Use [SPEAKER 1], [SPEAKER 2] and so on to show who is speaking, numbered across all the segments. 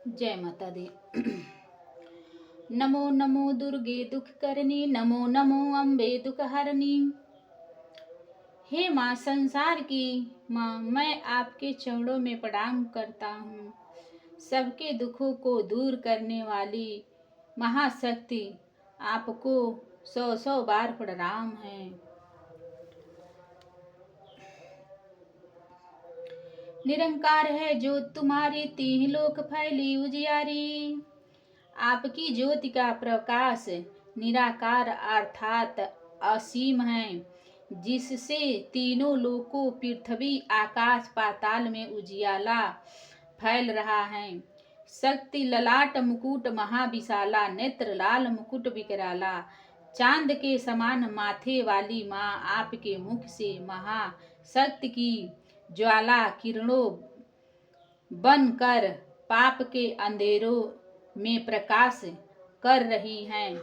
[SPEAKER 1] जय माता दी। नमो नमो दुर्गे दुख करनी, नमो नमो अम्बे दुख हरनी। हे माँ संसार की माँ, मैं आपके चरणों में प्रणाम करता हूँ। सबके दुखों को दूर करने वाली महाशक्ति, आपको सौ सौ बार प्रणाम है। निरंकार है जो तुम्हारी, तीन लोक फैली उजियारी। आपकी ज्योति का प्रकाश निराकार अर्थात असीम है, जिससे तीनों लोकों पृथ्वी आकाश पाताल में उजियाला फैल रहा है। शक्ति ललाट मुकुट महाविशाला, नेत्र लाल मुकुट विकराला। चांद के समान माथे वाली माँ, आपके मुख से महाशक्ति की ज्वाला किरणों बनकर पाप के अंधेरों में प्रकाश कर रही हैं।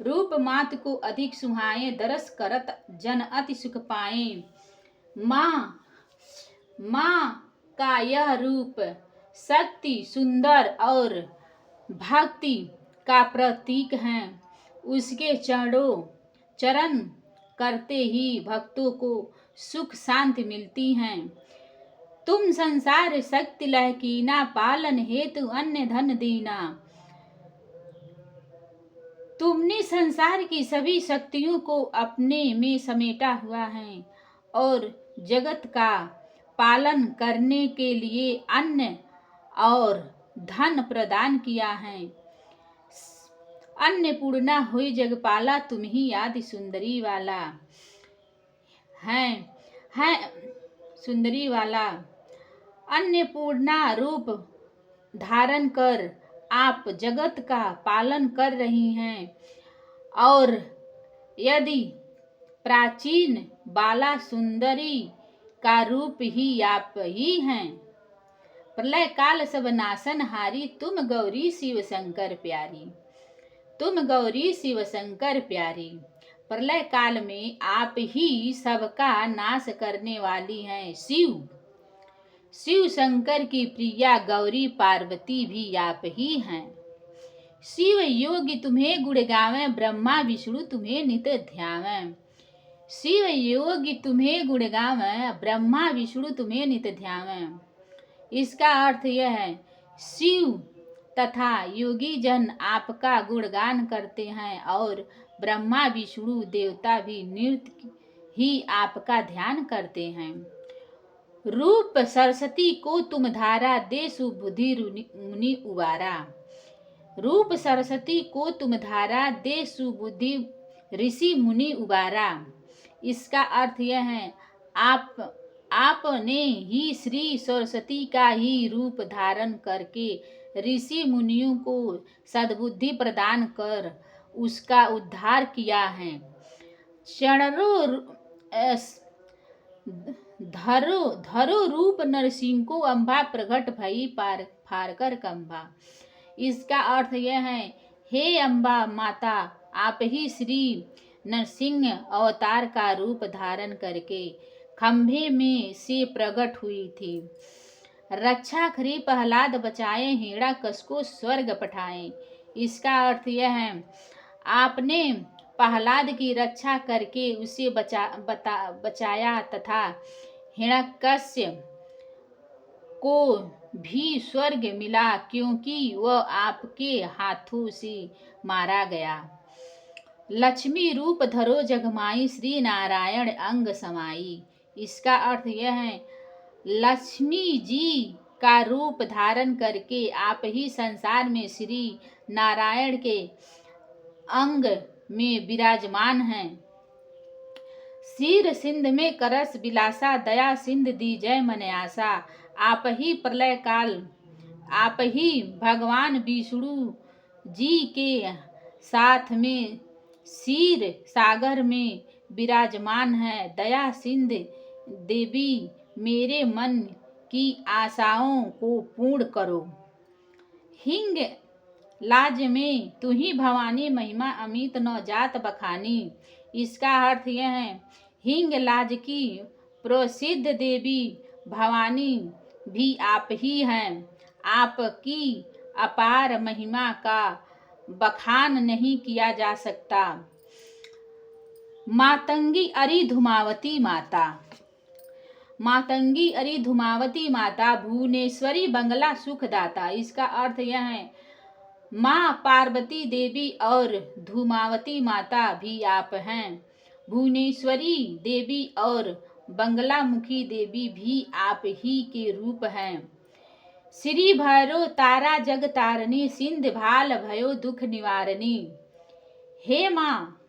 [SPEAKER 1] रूप मात को अधिक सुहाए, दरस करत जन अति सुख पाए। माँ का यह रूप शक्ति, सुंदर और भक्ति का प्रतीक है। उसके चरण करते ही भक्तों को सुख शांति मिलती हैं। तुम संसार शक्ति लहकीना, पालन हेतु अन्य धन दीना। तुमने संसार की सभी शक्तियों को अपने में समेटा हुआ है और जगत का पालन करने के लिए अन्न और धन प्रदान किया है। अन्नपूर्णा हुई जगपाला, तुम ही आदि सुंदरी वाला है सुंदरी वाला। अन्नपूर्णा रूप धारण कर आप जगत का पालन कर रही हैं, और यदि प्राचीन बाला सुंदरी का रूप ही आप ही हैं। प्रलय काल सब नाशन हारी, तुम गौरी शिव शंकर प्यारी। तुम गौरी शिव शंकर प्यारी। प्रलय काल में आप ही सबका नाश करने वाली हैं। शिव शंकर की प्रिया गौरी पार्वती भी आप ही हैं। शिव योगी तुम्हें गुण गावें, ब्रह्मा विष्णु तुम्हें नित ध्यावें। शिव योगी तुम्हें गुण गावें, ब्रह्मा विष्णु तुम्हें नित ध्यावें। इसका अर्थ यह है, शिव तथा योगी जन आपका गुणगान करते हैं और ब्रह्मा विष्णु देवता भी नित्य ही आपका ध्यान करते हैं। रूप सरस्वती को तुम धारा, दे सुबुद्धि मुनि उबारा। रूप सरस्वती को तुम धारा, दे सुबुद्धि ऋषि मुनि उबारा। इसका अर्थ यह है, आपने ही श्री सरस्वती का ही रूप धारण करके ऋषि मुनियों को सद्बुद्धि प्रदान कर उसका उद्धार किया है। धरो रूप नरसिंह को, अम्बा प्रगट भई फारकर कंबा। इसका अर्थ यह है, हे अम्बा माता, आप ही श्री नरसिंह अवतार का रूप धारण करके खंभे में से प्रकट हुई थी। रक्षा करी प्रहलाद बचाए, हिरण्यकश को स्वर्ग पठाए। इसका अर्थ यह है, आपने प्रहलाद की रक्षा करके उसे बचाया तथा हिरण्यकश्यप को भी स्वर्ग मिला, क्योंकि वह आपके हाथों से मारा गया। लक्ष्मी रूप धरो जगमाई, श्री नारायण अंग समाई। इसका अर्थ यह है, लक्ष्मी जी का रूप धारण करके आप ही संसार में श्री नारायण के अंग में विराजमान हैं। क्षीर सिंध में करस विलासा, दया सिंध दी जय मन आशा। आप ही प्रलय काल, आप ही भगवान विष्णु जी के साथ में क्षीर सागर में विराजमान है। दया सिंध देवी, मेरे मन की आशाओं को पूर्ण करो। हिंग लाज में तू ही भवानी, महिमा अमित न जात बखानी। इसका अर्थ यह है, हिंग लाज की प्रसिद्ध देवी भवानी भी आप ही हैं। आपकी अपार महिमा का बखान नहीं किया जा सकता। मातंगी अरि धूमावती माता, मातंगी अरि धूमावती माता, भुवनेश्वरी बंगला सुखदाता। इसका अर्थ यह है, माँ पार्वती देवी और धूमावती माता भी आप हैं। भुवनेश्वरी देवी और बंगलामुखी देवी भी आप ही के रूप हैं। श्री भैरो तारा जग तारणी, सिंध भाल भयो दुख निवारणी। हे माँ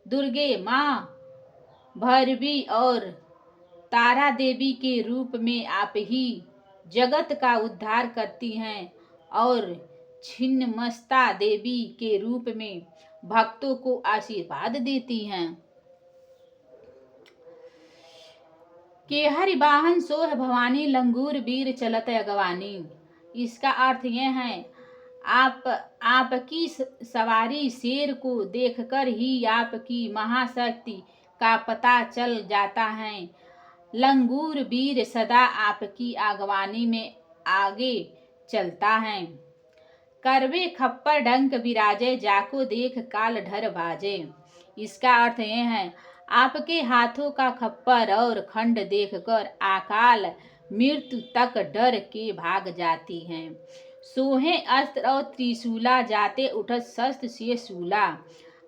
[SPEAKER 1] दुर्गे, माँ भैरवी और तारा देवी के रूप में आप ही जगत का उद्धार करती हैं और छिन्नमस्ता देवी के रूप में भक्तों को आशीर्वाद देती हैं। के हरि वाहन सोह भवानी, लंगूर वीर चलत अगवानी। इसका अर्थ यह है, आपकी सवारी शेर को देखकर ही आपकी महाशक्ति का पता चल जाता है। लंगूर वीर सदा आपकी आगवानी में आगे चलता है। करवे खप्पर डंक विराजे, जाको देख काल ढर बाजे। इसका अर्थ यह है, आपके हाथों का खप्पर और खंड देखकर अकाल मृत्यु तक डर के भाग जाती हैं। सोहे अस्त्र और त्रिशूला, जाते उठत शस्त्र से शूला।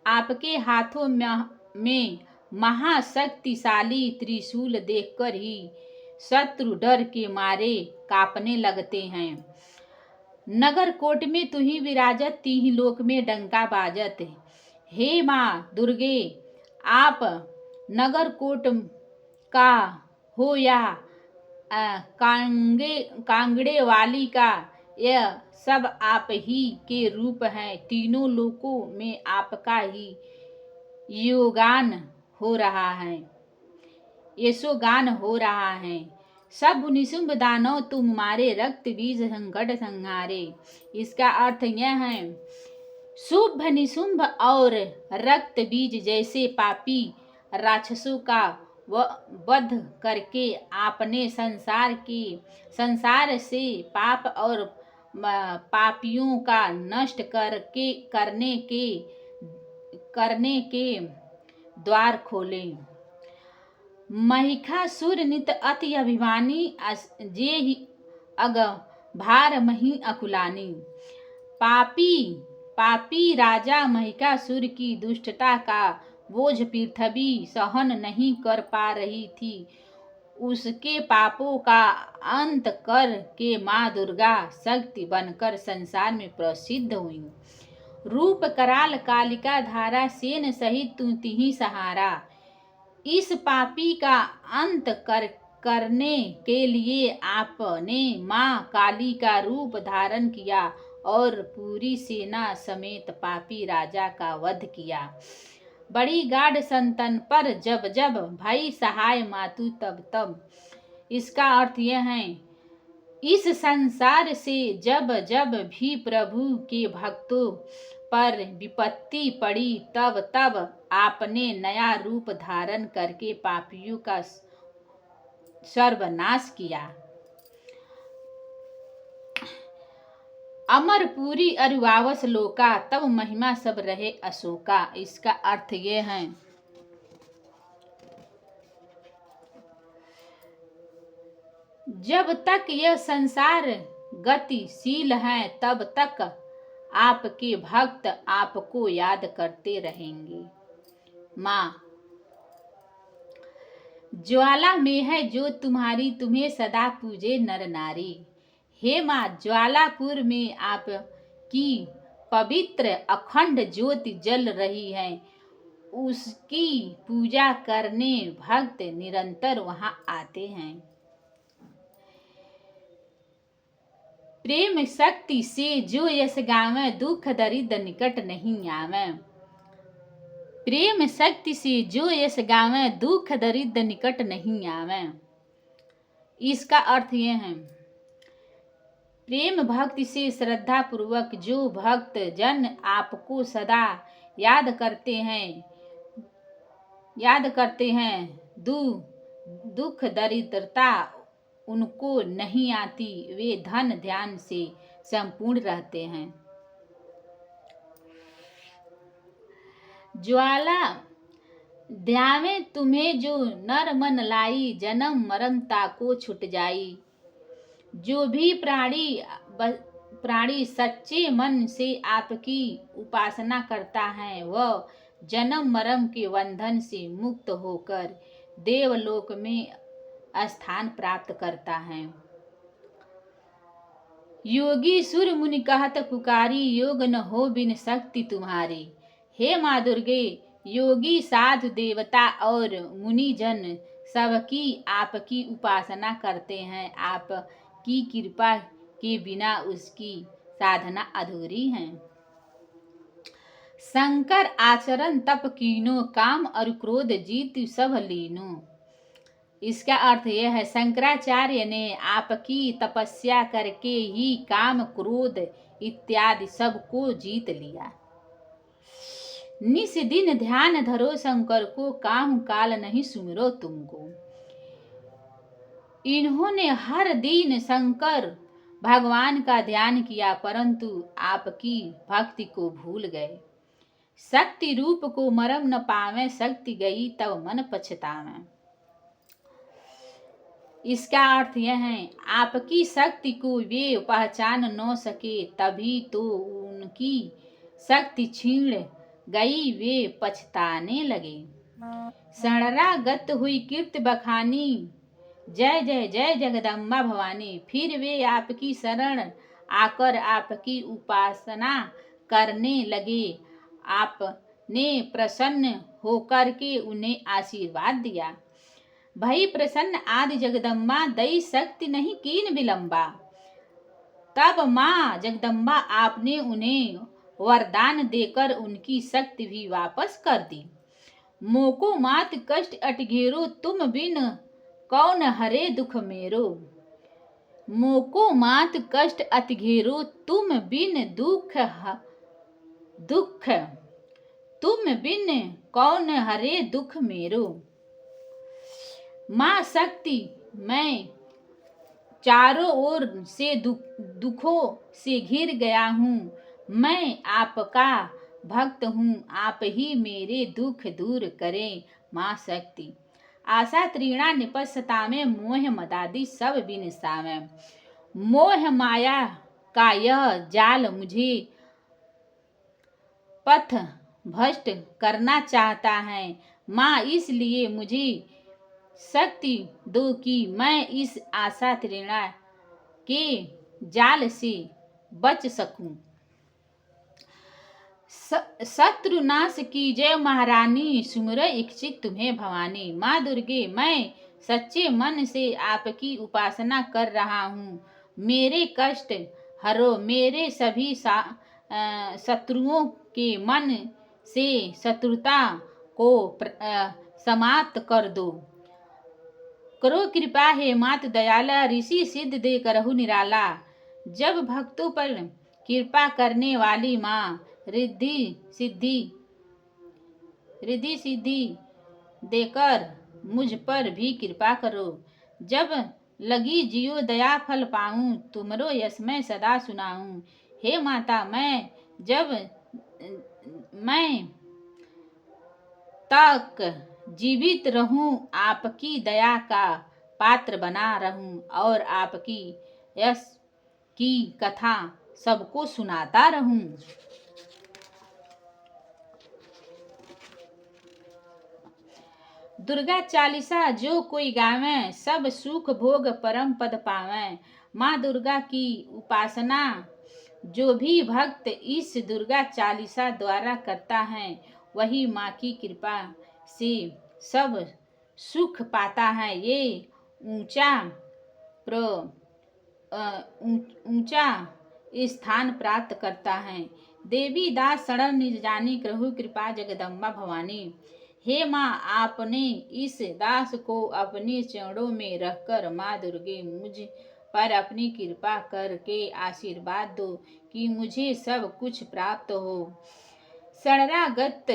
[SPEAKER 1] आपके हाथों में महाशक्तिशाली त्रिशूल देखकर ही शत्रु डर के मारे कांपने लगते हैं। नगर कोट में तुही विराजत, तीही लोक में डंका बाजत। हे माँ दुर्गे, आप नगर कोट का हो या कांगड़े वाली का, यह सब आप ही के रूप हैं। तीनों लोकों में आपका ही योगान हो रहा है, यशोगान हो रहा है। सब निशुंभ दानव तुम मारे, रक्त बीज संकट संहारे। इसका अर्थ यह है, शुभ निशुंभ और रक्त बीज जैसे पापी राक्षसों का वध करके आपने संसार से पाप और पापियों का नष्ट करने के द्वार खोले। महिषासुर नित अति अभिमानी, जे ही अग भार मही अकुलानी। पापी राजा महिषासुर की दुष्टता का बोझ पृथ्वी सहन नहीं कर पा रही थी। उसके पापों का अंत कर के माँ दुर्गा शक्ति बनकर संसार में प्रसिद्ध हुई। रूप कराल कालिका धारा, सेन सहित तू तिही सहारा। इस पापी का अंत करने के लिए आपने माँ काली का रूप धारण किया और पूरी सेना समेत पापी राजा का वध किया। बड़ी गाढ़ संतन पर जब जब भाई सहाय मातु तब तब। इसका अर्थ यह है, इस संसार से जब जब भी प्रभु के भक्तों पर विपत्ति पड़ी, तब तब आपने नया रूप धारण करके पापियों का सर्वनाश किया। अमरपुरी अरुवावस लोका, तब महिमा सब रहे अशोका। इसका अर्थ ये है, जब तक यह संसार गतिशील है तब तक आपके भक्त आपको याद करते रहेंगे। माँ ज्वाला में है जो तुम्हारी, तुम्हें सदा पूजे नर नारी। हे माँ, ज्वालापुर में आप की पवित्र अखंड ज्योति जल रही है। उसकी पूजा करने भक्त निरंतर वहां आते हैं। प्रेम शक्ति से जो यश गावे, दुख दरिद्र निकट नहीं आवे। प्रेम शक्ति से जो यश गावे, दुख दरिद्र निकट नहीं आवे। इसका अर्थ यह है, प्रेम भक्ति से श्रद्धा पूर्वक जो भक्त जन आपको सदा याद करते हैं, दुख दरिद्रता उनको नहीं आती, वे धन ध्यान से संपूर्ण रहते हैं। ज्वाला ध्यावे तुम्हें जो नर मन लाई, जन्म मरण ताको छुट जाई। जो भी प्राणी सच्चे मन से आपकी उपासना करता है, वह जन्म मरण के बंधन से मुक्त होकर देवलोक में स्थान प्राप्त करता है। योगी सुर मुनि कहत पुकारी, योग न हो बिन शक्ति तुम्हारी। हे माँ दुर्गे, योगी साधु देवता और मुनि जन सबकी आपकी उपासना करते हैं। आपकी कृपा के बिना उसकी साधना अधूरी है। शंकर आचरण तप कीनो, काम और क्रोध जीत सब लीनो। इसका अर्थ यह है, शंकराचार्य ने आपकी तपस्या करके ही काम क्रोध इत्यादि सबको जीत लिया। निस दिन ध्यान धरो शंकर को, काम काल नहीं सुमिरो तुमको। इन्होंने हर दिन शंकर भगवान का ध्यान किया, परंतु आपकी भक्ति को भूल गए। शक्ति रूप को मरम न पावे, शक्ति गई तब मन पछतावे। इसका अर्थ यह है, आपकी शक्ति को वे पहचान न सके, तभी तो उनकी शक्ति छीन गई, वे पछताने लगे। शरणागत हुई कीर्ति बखानी, जय जय जय जगदम्बा भवानी। फिर वे आपकी शरण आकर आपकी उपासना करने लगे। आपने प्रसन्न होकर के उन्हें आशीर्वाद दिया। भई प्रसन्न आदि जगदम्बा, दई शक्ति नहीं कीन विलंबा। तब माँ जगदम्बा आपने उन्हें वरदान देकर उनकी शक्ति भी वापस कर दी। मोको मात कष्ट अटघेरो, तुम बिन कौन हरे दुख मेरो। मोको मात कष्ट अटघेरो, तुम बिन तुम बिन कौन हरे दुख मेरो। माँ शक्ति, मैं चारों ओर से दुखों से घिर गया हूँ। मैं आपका भक्त हूँ, आप ही मेरे दुख दूर करें। माँ शक्ति। आशा त्रीणा निपसतामे, मोह मदादि सब विनसावे। मोह माया का यह जाल मुझे पथ भ्रष्ट करना चाहता है। माँ इसलिए मुझे शक्ति दो कि मैं इस आशा त्रीणा के जाल से बच सकूं। शत्रु नाश की जय महारानी, सुमिर इच्छित तुम्हें भवानी। माँ दुर्गे, मैं सच्चे मन से आपकी उपासना कर रहा हूँ। मेरे कष्ट हरो, मेरे सभी शत्रुओं के मन से शत्रुता को समाप्त कर दो। करो कृपा हे मात दयाला, ऋषि सिद्ध दे करहु निराला। जब भक्तों पर कृपा करने वाली माँ रिद्धि सिद्धि देकर मुझ पर भी कृपा करो। जब लगी जियो दया फल पाऊं, तुमरो यश मैं सदा सुनाऊं। हे माता, मैं तक जीवित रहूं, आपकी दया का पात्र बना रहूं और आपकी यश की कथा सबको सुनाता रहूं। दुर्गा चालीसा जो कोई गावे, सब सुख भोग परम पद पावे। माँ दुर्गा की उपासना जो भी भक्त इस दुर्गा चालीसा द्वारा करता है, वही माँ की कृपा से सब सुख पाता है। ये ऊंचा स्थान प्राप्त करता है। देवी दास शरण निज जानी, करहु कृपा जगदम्बा भवानी। हे माँ, आपने इस दास को अपने चरणों में रखकर माँ दुर्गे मुझ पर अपनी कृपा करके आशीर्वाद दो कि मुझे सब कुछ प्राप्त हो। शरणागत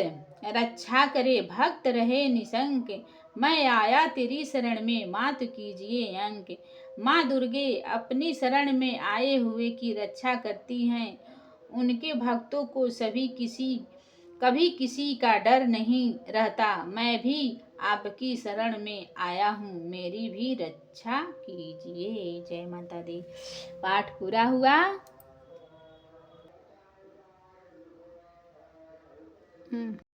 [SPEAKER 1] रक्षा करे, भक्त रहे निशंक। मैं आया तेरी शरण में, मात कीजिए अंक। माँ दुर्गे अपनी शरण में आए हुए की रक्षा करती हैं। उनके भक्तों को कभी किसी का डर नहीं रहता। मैं भी आपकी शरण में आया हूँ, मेरी भी रक्षा कीजिए। जय माता दी। पाठ पूरा हुआ।